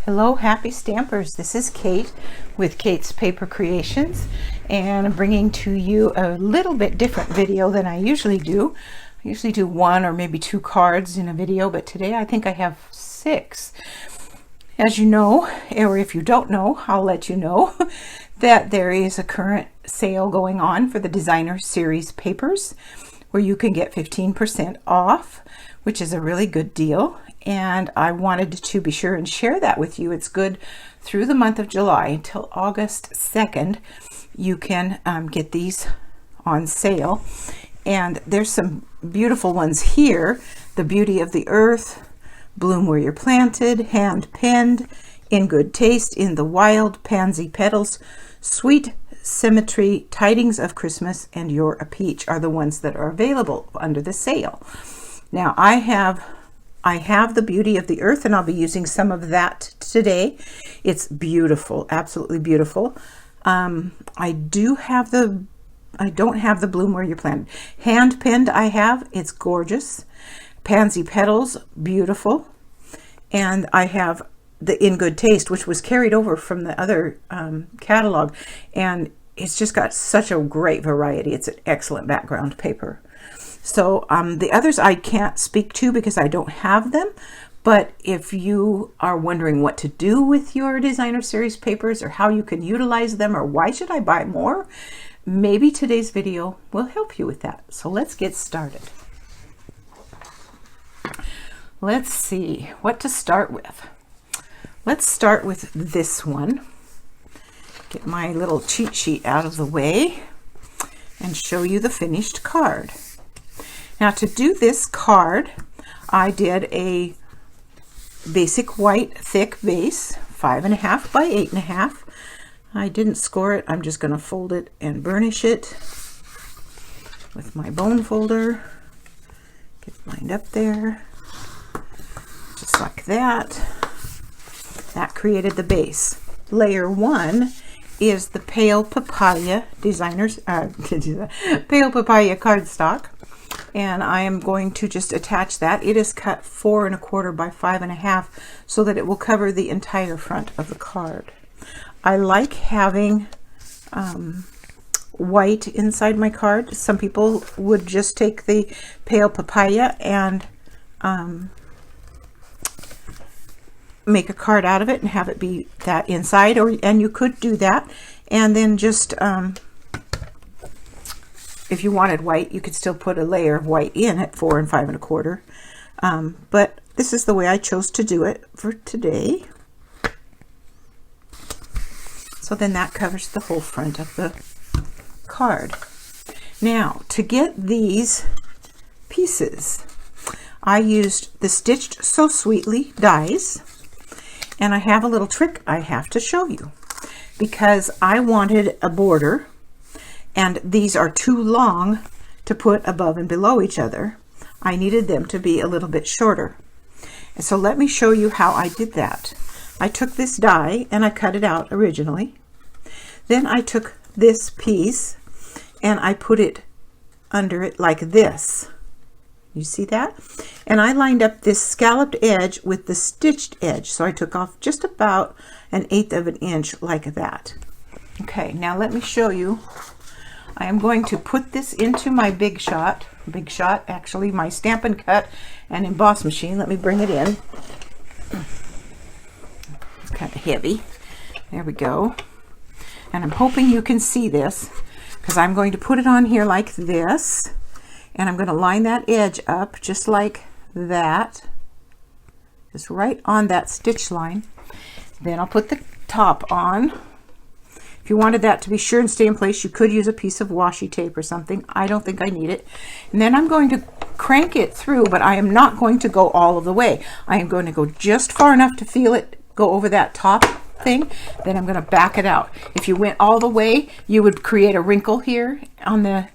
Hello, happy stampers. This is Kate with Kate's Paper Creations, and I'm bringing to you a little bit different video than I usually do. I usually do one or maybe two cards in a video, but today I think I have 6. As you know, or if you don't know, I'll let you know that there is a current sale going on for the Designer Series papers where you can get 15% off, which is a really good deal. And I wanted to be sure and share that with you. It's good through the month of July until August 2nd. You can get these on sale. And there's some beautiful ones here. The Beauty of the Earth, Bloom Where You're Planted, Hand Penned, In Good Taste, In the Wild, Pansy Petals, Sweet Symmetry, Tidings of Christmas, and You're a Peach are the ones that are available under the sale. Now I have the Beauty of the Earth, and I'll be using some of that today. It's beautiful, absolutely beautiful. I don't have the Bloom Where You're Planted. Hand Penned I have, it's gorgeous. Pansy Petals, beautiful. And I have the In Good Taste, which was carried over from the other catalog, and it's just got such a great variety. It's an excellent background paper. So the others I can't speak to because I don't have them, but if you are wondering what to do with your Designer Series papers or how you can utilize them or why should I buy more, maybe today's video will help you with that. So let's get started. Let's see what to start with. Let's start with this one. Get my little cheat sheet out of the way and show you the finished card. Now to do this card, I did a basic white thick base, 5.5 by 8.5. I didn't score it. I'm just going to fold it and burnish it with my bone folder. Get it lined up there, just like that. That created the base. Layer 1 is the Pale Papaya Pale Papaya cardstock. And I am going to just attach that. It is cut 4.25 by 5.5 so that it will cover the entire front of the card. I like having white inside my card. Some people would just take the Pale Papaya and make a card out of it and have it be that inside, and you could do that and then just if you wanted white, you could still put a layer of white in at 4 and 5.25. But this is the way I chose to do it for today. So then that covers the whole front of the card. Now, to get these pieces, I used the Stitched So Sweetly dies, and I have a little trick I have to show you because I wanted a border, and these are too long to put above and below each other. I needed them to be a little bit shorter. And so let me show you how I did that. I took this die and I cut it out originally. Then I took this piece and I put it under it like this. You see that? And I lined up this scalloped edge with the stitched edge. So I took off just about 1/8 of an inch like that. Okay, now let me show you. I am going to put this into my Big Shot, actually my Stampin' Cut and Emboss machine. Let me bring it in. It's kind of heavy. There we go. And I'm hoping you can see this because I'm going to put it on here like this, and I'm going to line that edge up just like that, just right on that stitch line. Then I'll put the top on. If you wanted that to be sure and stay in place, you could use a piece of washi tape or something. I don't think I need it. And then I'm going to crank it through, but I am not going to go all of the way. I am going to go just far enough to feel it go over that top thing. Then I'm going to back it out. If you went all the way, you would create a wrinkle here on the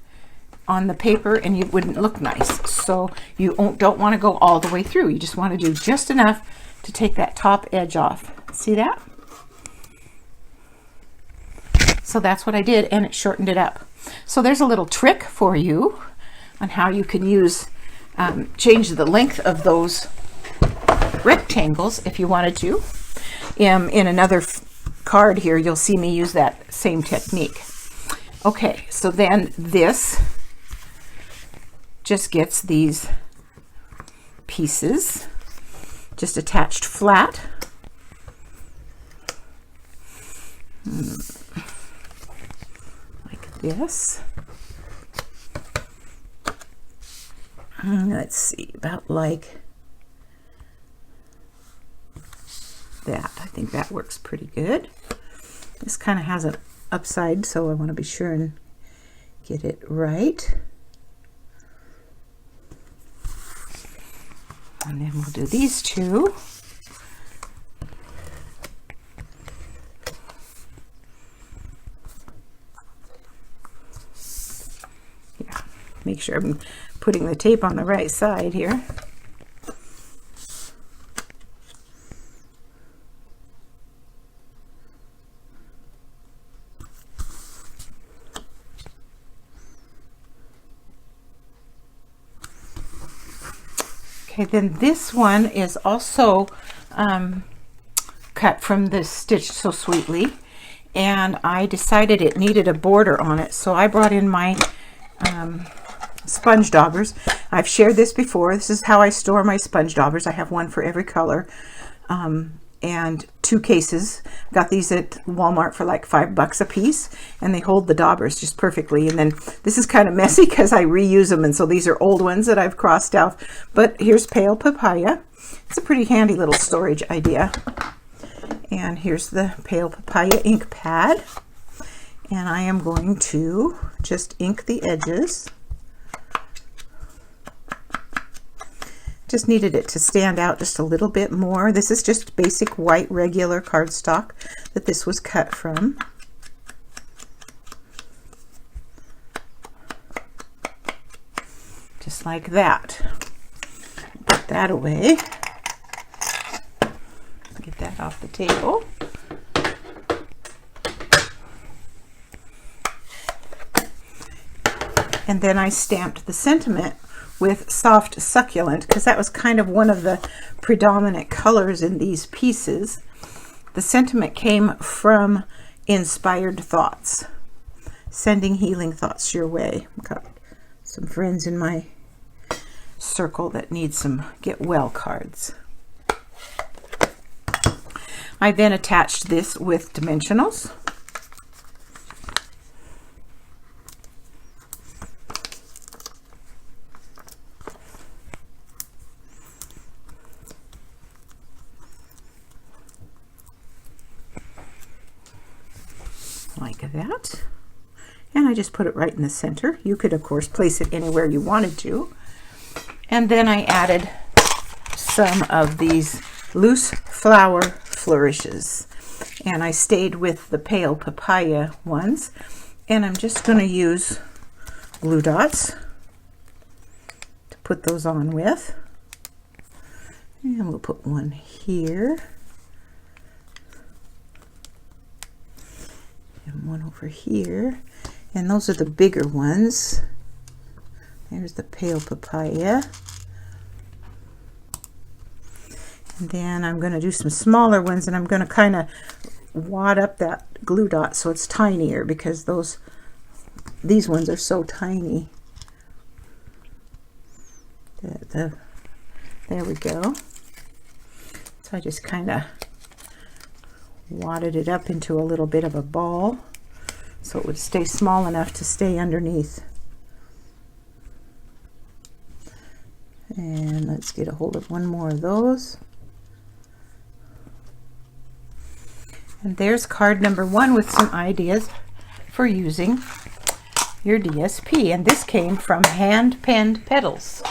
paper, and it wouldn't look nice. So you don't want to go all the way through. You just want to do just enough to take that top edge off. See that? So that's what I did, and it shortened it up. So there's a little trick for you on how you can use change the length of those rectangles if you wanted to. in another card here, you'll see me use that same technique. Okay, so then this just gets these pieces just attached flat. Like this. Let's see, about like that. I think that works pretty good. This kind of has an upside, so I want to be sure and get it right. And then we'll do these two. Yeah, make sure I'm putting the tape on the right side here. Okay, then this one is also cut from the Stitch So Sweetly, and I decided it needed a border on it, so I brought in my sponge daubers. I've shared this before. This is how I store my sponge daubers. I have one for every color, and 2 cases. Got these at Walmart for like $5 a piece, and they hold the daubers just perfectly. And then this is kind of messy because I reuse them, and so these are old ones that I've crossed out. But here's Pale Papaya. It's a pretty handy little storage idea. And here's the Pale Papaya ink pad, and I am going to just ink the edges. Just needed it to stand out just a little bit more. This is just basic white regular cardstock that this was cut from. Just like that. Put that away. Get that off the table. And then I stamped the sentiment with Soft Succulent, because that was kind of one of the predominant colors in these pieces. The sentiment came from Inspired Thoughts, sending healing thoughts your way. I've got some friends in my circle that need some get well cards. I then attached this with dimensionals. Like that, and I just put it right in the center. You could of course place it anywhere you wanted to. And then I added some of these loose flower flourishes, and I stayed with the Pale Papaya ones, and I'm just going to use glue dots to put those on with, and we'll put one here. And one over here, and those are the bigger ones. There's the Pale Papaya, and then I'm going to do some smaller ones, and I'm going to kind of wad up that glue dot so it's tinier, because these ones are so tiny. There we go. So I just kind of wadded it up into a little bit of a ball so it would stay small enough to stay underneath. And let's get a hold of one more of those. And there's card number 1 with some ideas for using your DSP. And this came from Hand Penned Petals,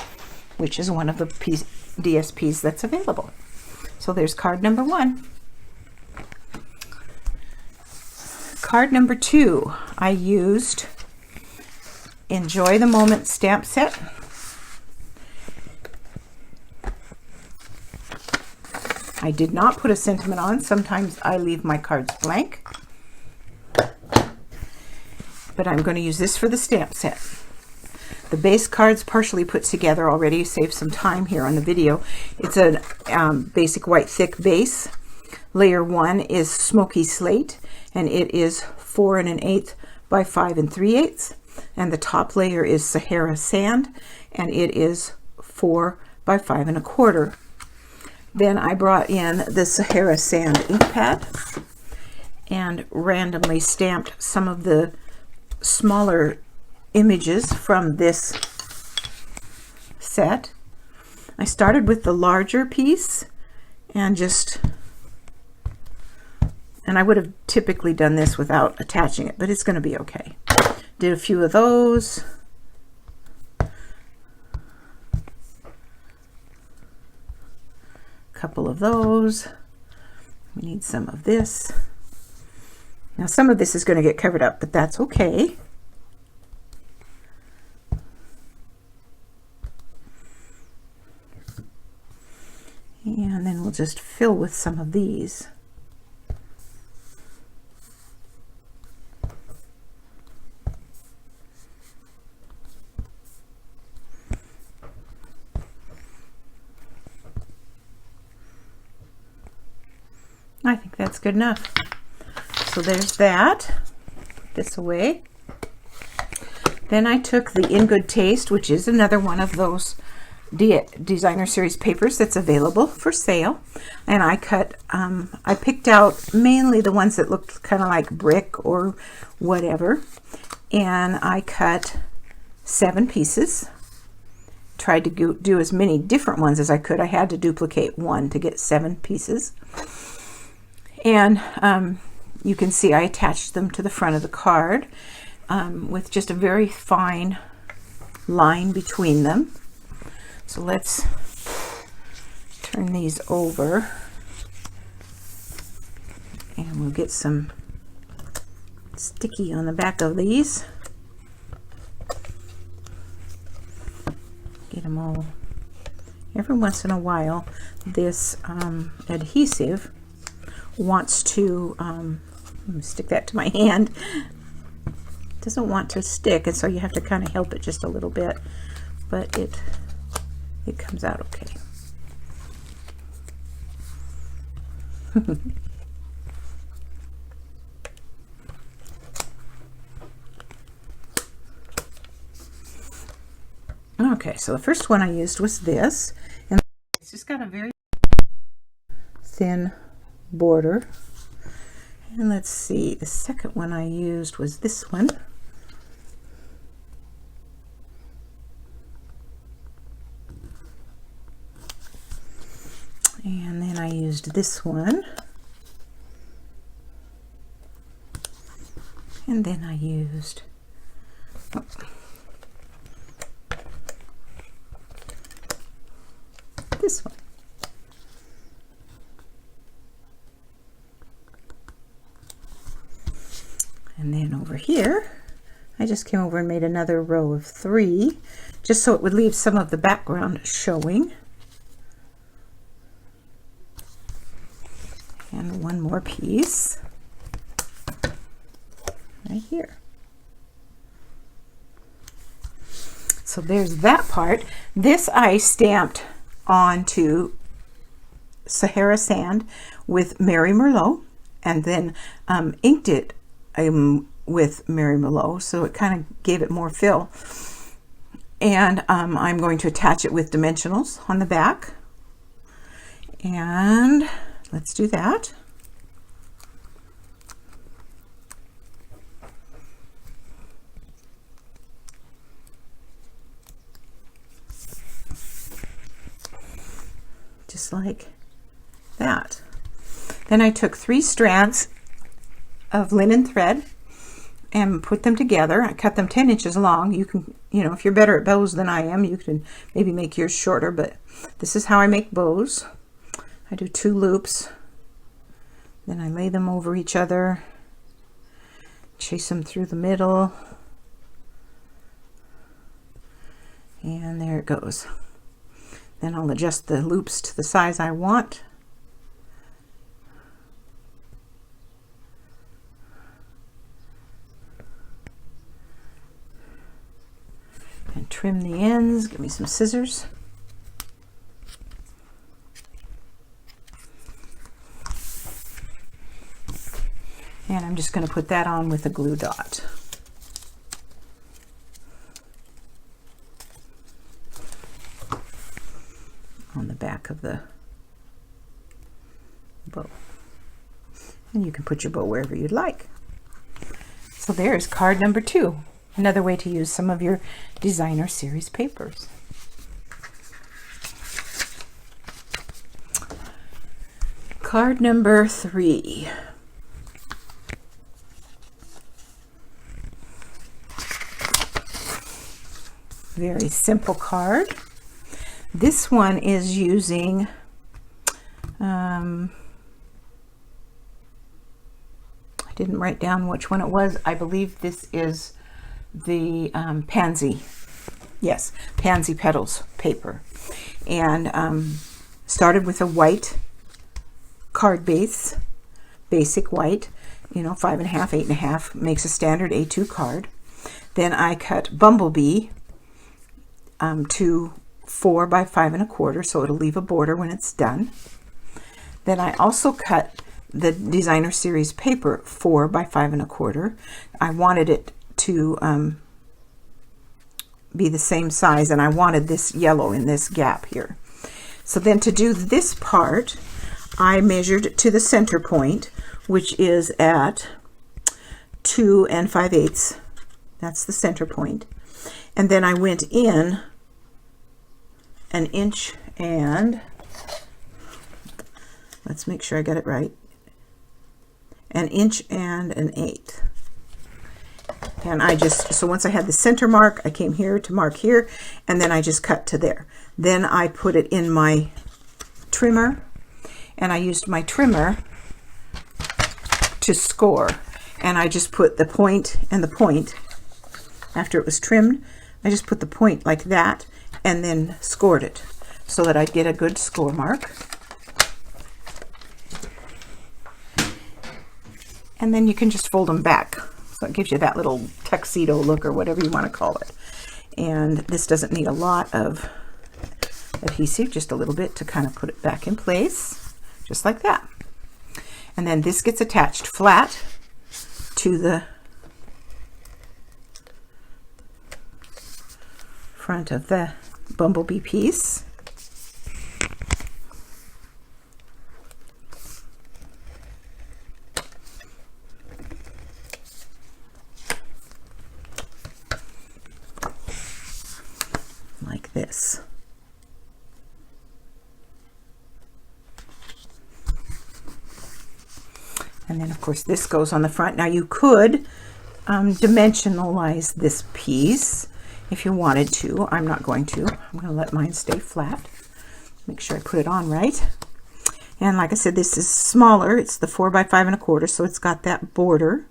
which is one of the DSPs that's available. So there's card number 1. Card number 2, I used Enjoy the Moment stamp set. I did not put a sentiment on. Sometimes I leave my cards blank. But I'm going to use this for the stamp set. The base card's partially put together already. Save some time here on the video. It's a basic white thick base. Layer 1 is Smoky Slate, and it is 4 1/8 by 5 3/8. And the top layer is Sahara Sand, and it is 4 by 5 1/4. Then I brought in the Sahara Sand ink pad and randomly stamped some of the smaller images from this set. I started with the larger piece and I would have typically done this without attaching it, but it's going to be okay. Did a few of those. Couple of those. We need some of this. Now some of this is going to get covered up, but that's okay. And then we'll just fill with some of these. I think that's good enough. So there's that. Put this away. Then I took the In Good Taste, which is another one of those designer series papers that's available for sale, and I picked out mainly the ones that looked kind of like brick or whatever, and I cut 7 pieces. Tried to do as many different ones as I could. I had to duplicate one to get 7 pieces, and you can see I attached them to the front of the card with just a very fine line between them. So let's turn these over and we'll get some sticky on the back of these. Get them all. Every once in a while this adhesive wants to let me stick that to my hand. It doesn't want to stick, and so you have to kind of help it just a little bit, but it comes out okay. Okay, so the first one I used was this, and it's just got a very thin border. And let's see, the second one I used was this one. And then I used this one. And then I used this one. And then over here, I just came over and made another row of 3, just so it would leave some of the background showing. And one more piece right here. So there's that part. This I stamped onto Sahara Sand with Mary Merlot, and then inked it with Mary Merlot, so it kind of gave it more fill. And I'm going to attach it with dimensionals on the back, and let's do that. Just like that. Then I took 3 strands of linen thread and put them together. I cut them 10 inches long. You can, if you're better at bows than I am, you can maybe make yours shorter, but this is how I make bows. I do 2 loops, then I lay them over each other, chase them through the middle, and there it goes. Then I'll adjust the loops to the size I want. And trim the ends. Give me some scissors. And I'm just going to put that on with a glue dot. On the back of the bow. And you can put your bow wherever you'd like. So there's card number 2. Another way to use some of your designer series papers. Card number 3. Very simple card. This one is using I didn't write down which one it was. I believe this is the Pansy. Yes, Pansy Petals paper. And started with a white card base, basic white, 5.5, 8.5, makes a standard A2 card. Then I cut Bumblebee to 4 by 5 1/4, so it'll leave a border when it's done. Then I also cut the designer series paper 4 by 5 1/4. I wanted it to be the same size, and I wanted this yellow in this gap here. So then to do this part, I measured to the center point, which is at 2 5/8. That's the center point. And then I went in 1 inch and, let's make sure I got it right, 1 inch and 1/8. And so once I had the center mark, I came here to mark here, and then I just cut to there. Then I put it in my trimmer, and I used my trimmer to score. And I just put the point and the point. After it was trimmed, I just put the point like that, and then scored it so that I'd get a good score mark. And then you can just fold them back. So it gives you that little tuxedo look, or whatever you want to call it. And this doesn't need a lot of adhesive, just a little bit to kind of put it back in place, just like that. And then this gets attached flat to the front of the Bumblebee piece. Like this. And then of course this goes on the front. Now you could dimensionalize this piece if you wanted to. I'm not going to. I'm going to let mine stay flat. Make sure I put it on right. And like I said, this is smaller. It's the 4 by 5 1/4, so it's got that border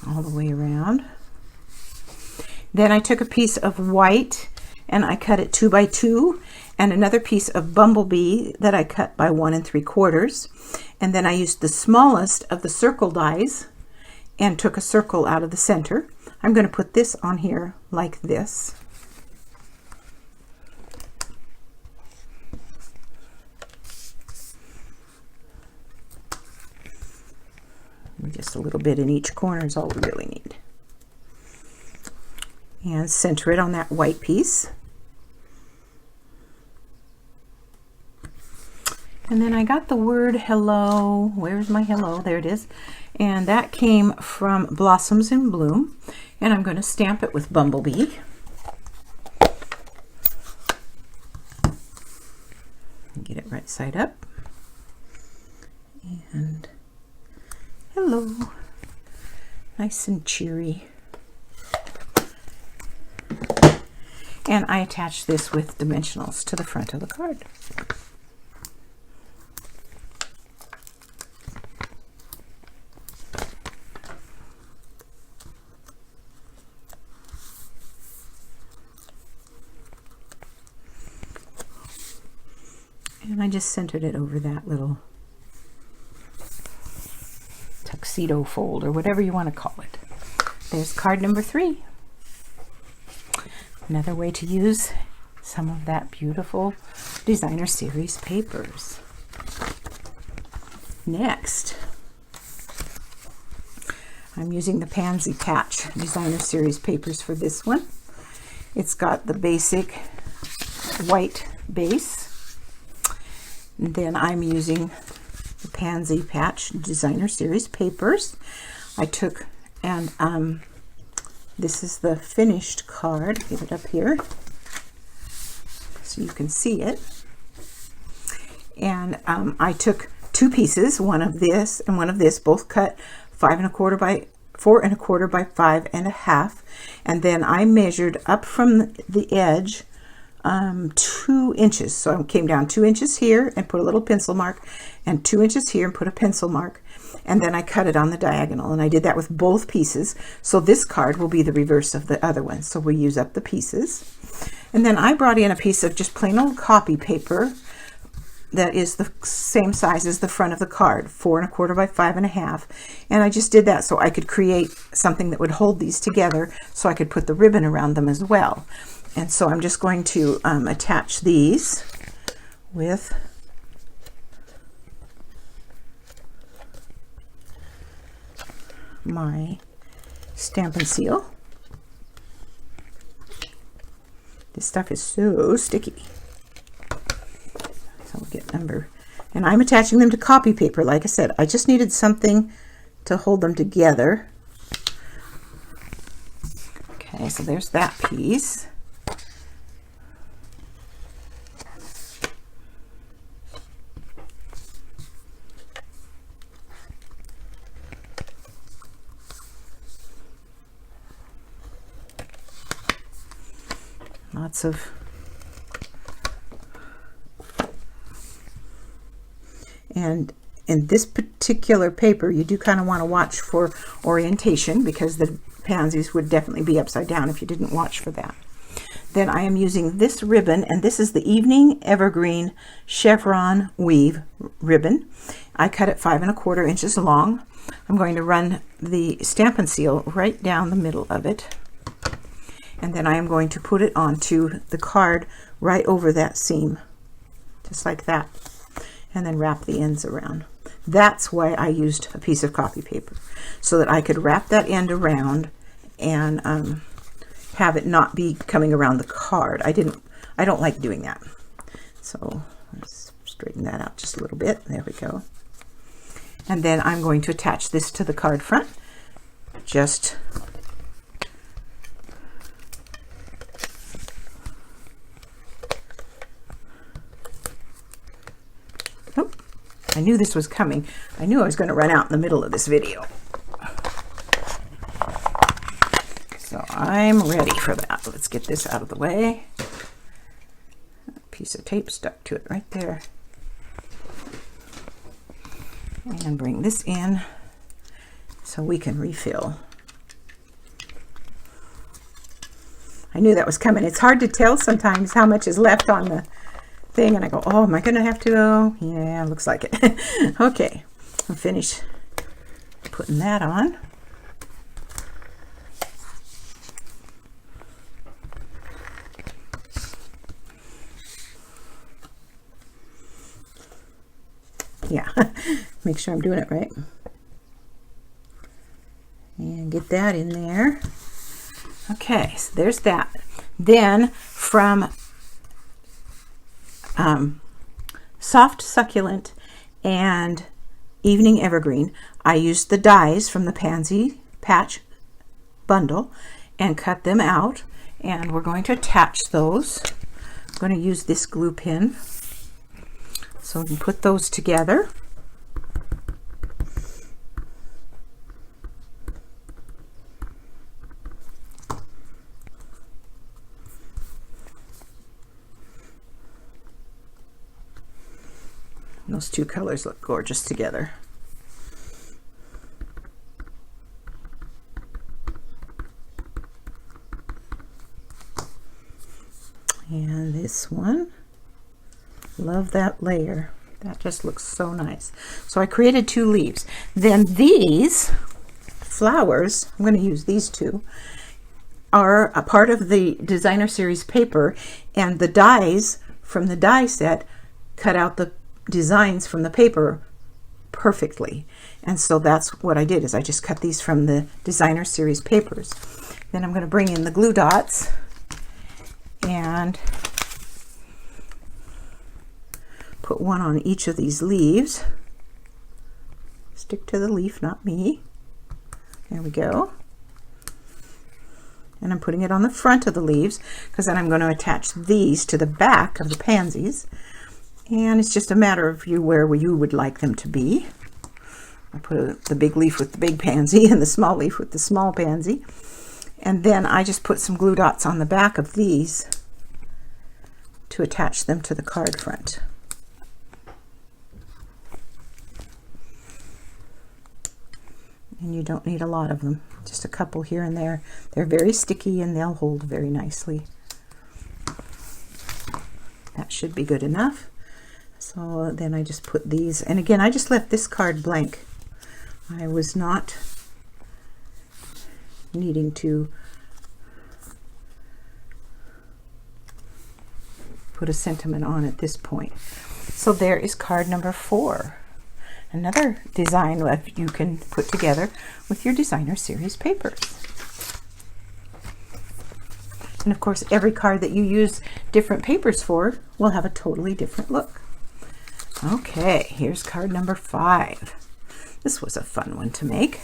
all the way around. Then I took a piece of white and I cut it 2 by 2, and another piece of Bumblebee that I cut by 1 3/4. And then I used the smallest of the circle dies and took a circle out of the center. I'm going to put this on here like this. Just a little bit in each corner is all we really need. And center it on that white piece. And then I got the word hello. Where's my hello? There it is. And that came from Blossoms in Bloom. And I'm going to stamp it with Bumblebee. Get it right side up. And hello. Nice and cheery. And I attach this with dimensionals to the front of the card. And I just centered it over that little tuxedo fold, or whatever you want to call it. There's card number 3. Another way to use some of that beautiful designer series papers. Next, I'm using the Pansy Patch Designer Series papers for this one. It's got the basic white base. And then I'm using the Pansy Patch Designer Series papers. I took, and this is the finished card. Get it up here so you can see it. And I took two pieces, one of this and one of this, both cut 5 1/4 by 4 1/4 by 5 1/2, and then I measured up from the edge 2 inches. So I came down 2 inches here and put a little pencil mark, and 2 inches here and put a pencil mark, and then I cut it on the diagonal, and I did that with both pieces. So this card will be the reverse of the other one, so we use up the pieces. And then I brought in a piece of just plain old copy paper that is the same size as the front of the card, 4 1/4 by 5 1/2. And I just did that so I could create something that would hold these together, so I could put the ribbon around them as well. And so I'm just going to attach these with my Stampin' Seal. This stuff is so sticky. So we'll get number, and I'm attaching them to copy paper. Like I said, I just needed something to hold them together. Okay, so there's that piece. Lots of and in this particular paper, you do kind of want to watch for orientation, because the pansies would definitely be upside down if you didn't watch for that. Then I am using this ribbon, and this is the Evening Evergreen Chevron Weave ribbon. I cut it 5 1/4 inches long. I'm going to run the Stampin' Seal right down the middle of it, and then I am going to put it onto the card right over that seam, just like that, and then wrap the ends around. That's why I used a piece of copy paper, so that I could wrap that end around and have it not be coming around the card. I don't like doing that. So let's straighten that out just a little bit. There we go. And then I'm going to attach this to the card front. Just I knew this was coming. I knew I was going to run out in the middle of this video. So I'm ready for that. Let's get this out of the way. A piece of tape stuck to it right there. And bring this in so we can refill. I knew that was coming. It's hard to tell sometimes how much is left on the thing, and I go, oh, am I gonna have to go? Yeah, looks like it. Okay, I'll finish putting that on. Yeah, make sure I'm doing it right. And get that in there. Okay, so there's that. Then from Soft Succulent and Evening Evergreen, I used the dies from the Pansy Patch bundle and cut them out, and we're going to attach those. I'm going to use this glue pin so we can put those together. Those two colors look gorgeous together. And this one, love that layer. That just looks so nice. So I created 2 leaves. Then these flowers, I'm going to use these 2, are a part of the Designer Series paper, and the dies from the die set cut out the designs from the paper perfectly. And so that's what I did, is I just cut these from the Designer Series papers. Then I'm going to bring in the glue dots and put one on each of these leaves. Stick to the leaf, not me. There we go. And I'm putting it on the front of the leaves because then I'm going to attach these to the back of the pansies. And it's just a matter of where you would like them to be. I put the big leaf with the big pansy and the small leaf with the small pansy. And then I just put some glue dots on the back of these to attach them to the card front. And you don't need a lot of them, just a couple here and there. They're very sticky and they'll hold very nicely. That should be good enough. So then I just put these, and again, I just left this card blank. I was not needing to put a sentiment on at this point. So there is card number 4. Another design that you can put together with your Designer Series papers. And of course, every card that you use different papers for will have a totally different look. Okay, here's card number 5. This was a fun one to make.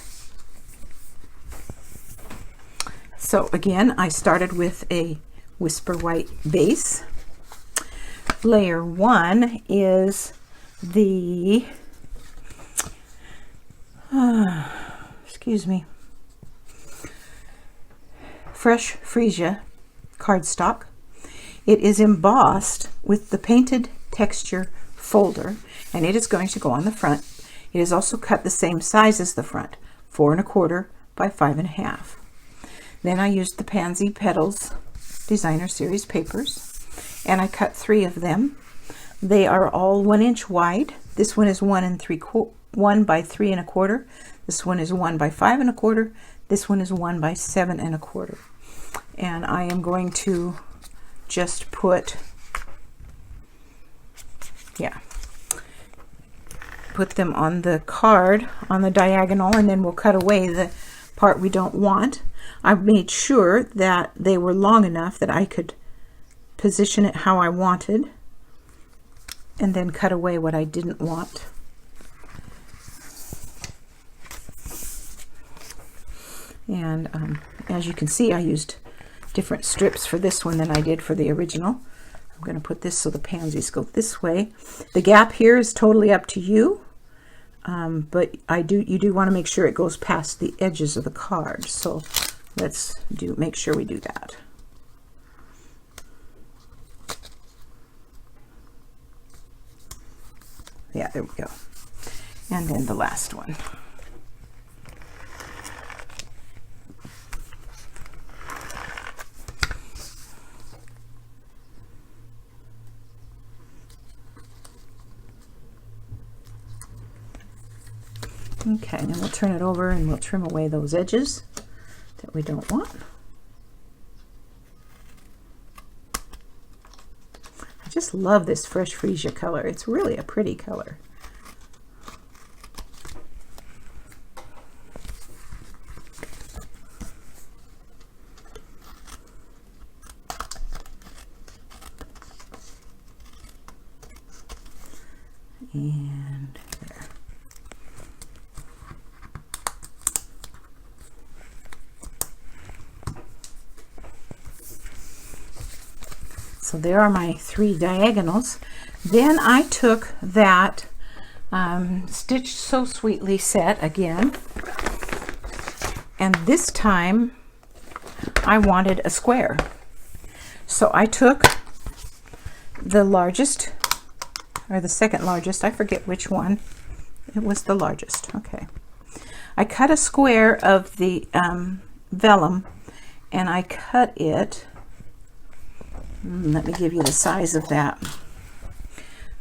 So again, I started with a Whisper White base. Layer 1 is the excuse me, Fresh Freesia cardstock. It is embossed with the painted texture folder, and it is going to go on the front. It is also cut the same size as the front, 4 1/4 by 5 1/2. Then I used the Pansy Petals Designer Series papers, and I cut 3 of them. They are all 1 inch wide. This one is 1 by 3 1/4. This one is 1 by 5 1/4. This one is 1 by 7 1/4. And I am going to just put, put them on the card on the diagonal, and then we'll cut away the part we don't want. I made sure that they were long enough that I could position it how I wanted, and then cut away what I didn't want. And as you can see, I used different strips for this one than I did for the original. I'm going to put this so the pansies go this way. The gap here is totally up to you, but you do want to make sure it goes past the edges of the card. So let's make sure we do that. Yeah, there we go. And then the last one. Okay, then we'll turn it over and we'll trim away those edges that we don't want. I just love this Fresh Freesia color. It's really a pretty color. And there. So there are my 3 diagonals. Then I took that Stitch So Sweetly set again, and this time I wanted a square. So I took the largest, or the second largest, I forget which one. It was the largest. Okay. I cut a square of the vellum, and I cut it, let me give you the size of that.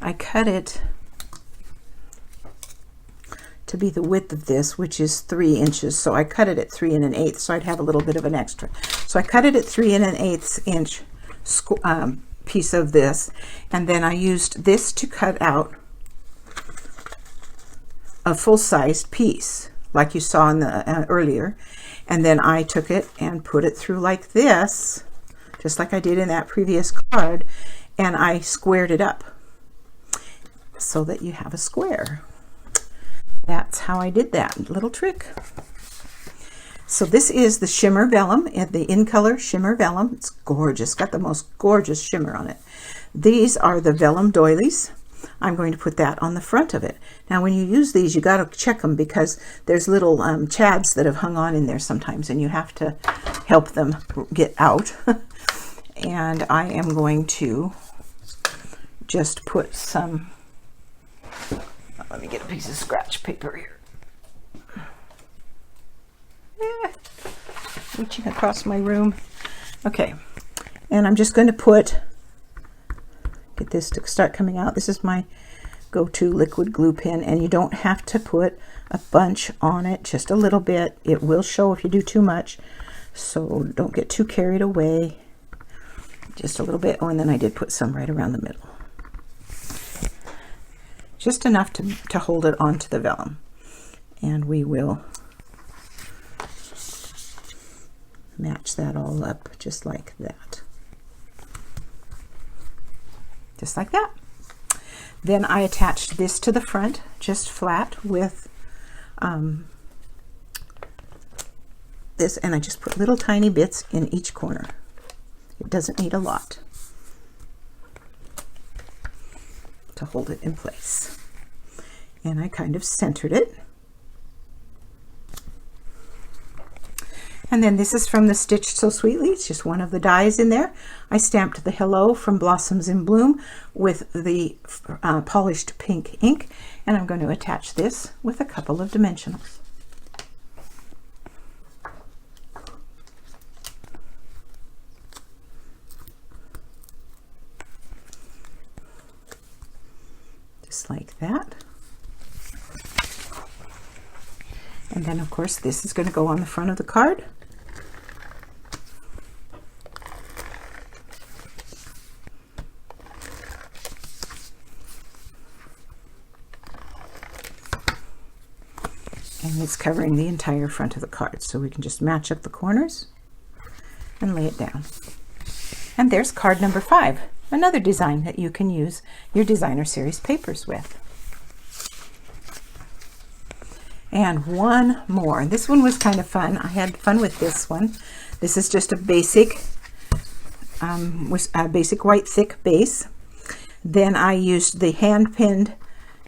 I cut it to be the width of this, which is 3 inches. So I cut it at 3 1/8, so I'd have a little bit of an extra. So I cut it at 3 1/8 inch piece of this, and then I used this to cut out a full-sized piece like you saw in the earlier, and then I took it and put it through like this, just like I did in that previous card, and I squared it up so that you have a square. That's how I did that little trick. So this is the shimmer vellum, the In Color shimmer vellum. It's gorgeous, got the most gorgeous shimmer on it. These are the vellum doilies. I'm going to put that on the front of it. Now when you use these, you got to check them because there's little chads that have hung on in there sometimes, and you have to help them get out. And I am going to just put some, let me get a piece of scratch paper here. Reaching across my room. Okay, and I'm just going to put, get this to start coming out. This is my go-to liquid glue pen, and you don't have to put a bunch on it, just a little bit. It will show if you do too much, so don't get too carried away. Just a little bit. Oh, and then I did put some right around the middle. Just enough to hold it onto the vellum. And we will match that all up just like that. Just like that. Then I attached this to the front, just flat with this, and I just put little tiny bits in each corner. It doesn't need a lot to hold it in place. And I kind of centered it. And then this is from the Stitched So Sweetly. It's just one of the dies in there. I stamped the Hello from Blossoms in Bloom with the polished pink ink, and I'm going to attach this with a couple of dimensionals. Just like that. And then of course this is going to go on the front of the card. And it's covering the entire front of the card, so we can just match up the corners and lay it down. And there's card number 5, another design that you can use your designer series papers with. And one more. This one was kind of fun. I had fun with this one. This is just a basic white thick base. Then I used the hand-pinned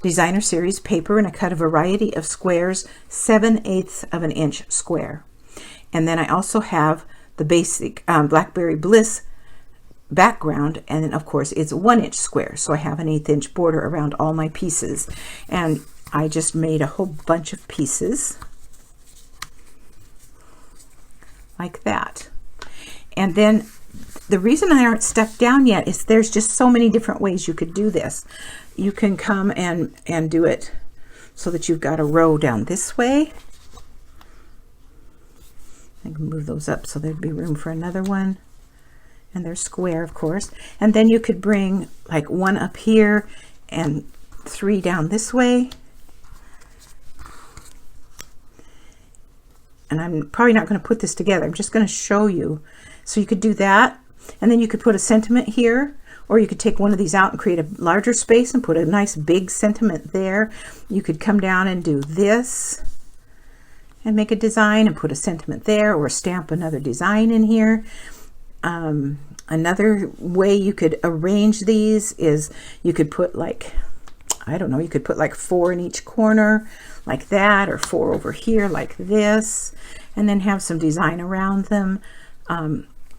designer series paper, and I cut a variety of squares, 7/8 of an inch square. And then I also have the basic Blackberry Bliss background, and then of course it's 1 inch square, so I have an 1/8 inch border around all my pieces. And I just made a whole bunch of pieces like that. And then the reason I aren't stuck down yet is there's just so many different ways you could do this. You can come and do it so that you've got a row down this way. I can move those up so there'd be room for another one. And they're square, of course. And then you could bring like one up here and 3 down this way. And I'm probably not going to put this together. I'm just going to show you. So you could do that. And then you could put a sentiment here, or you could take one of these out and create a larger space and put a nice big sentiment there. You could come down and do this and make a design and put a sentiment there, or stamp another design in here. Another way you could arrange these is you could put like, I don't know, you could put like 4 in each corner like that, or 4 over here like this, and then have some design around them.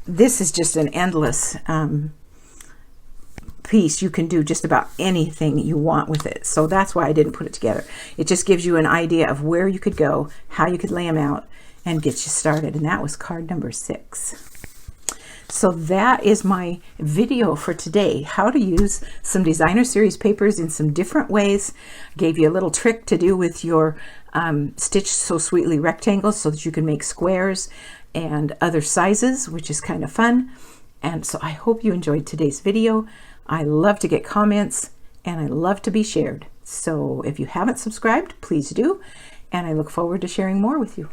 This is just an endless piece. You can do just about anything you want with it. So that's why I didn't put it together. It just gives you an idea of where you could go, how you could lay them out, and get you started. And that was card number 6. So that is my video for today, how to use some designer series papers in some different ways. I gave you a little trick to do with your Stitched So Sweetly rectangles so that you can make squares and other sizes, which is kind of fun. And so I hope you enjoyed today's video. I love to get comments, and I love to be shared. So if you haven't subscribed, please do, and I look forward to sharing more with you.